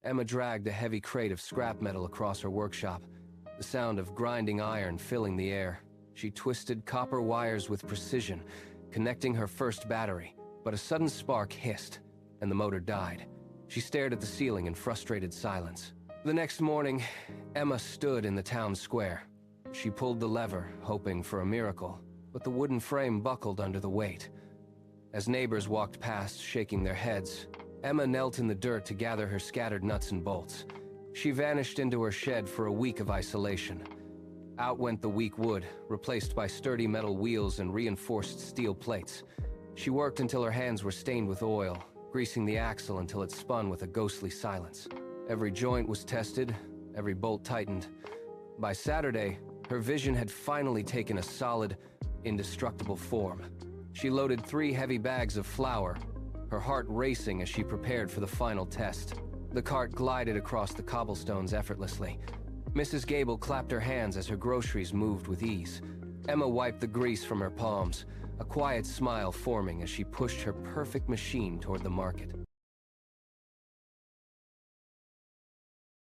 Emma dragged a heavy crate of scrap metal across her workshop, the sound of grinding iron filling the air. She twisted copper wires with precision, connecting her first battery, but a sudden spark hissed, and the motor died. She stared at the ceiling in frustrated silence. The next morning, Emma stood in the town square. She pulled the lever, hoping for a miracle, but the wooden frame buckled under the weight. As neighbors walked past, shaking their heads, Emma knelt in the dirt to gather her scattered nuts and bolts. She vanished into her shed for a week of isolation. Out went the weak wood, replaced by sturdy metal wheels and reinforced steel plates. She worked until her hands were stained with oil, greasing the axle until it spun with a ghostly silence. Every joint was tested, every bolt tightened. By Saturday, her vision had finally taken a solid, indestructible form. She loaded 3 heavy bags of flour, her heart racing as she prepared for the final test. The cart glided across the cobblestones effortlessly. Mrs. Gable clapped her hands as her groceries moved with ease. Emma wiped the grease from her palms, a quiet smile forming as she pushed her perfect machine toward the market.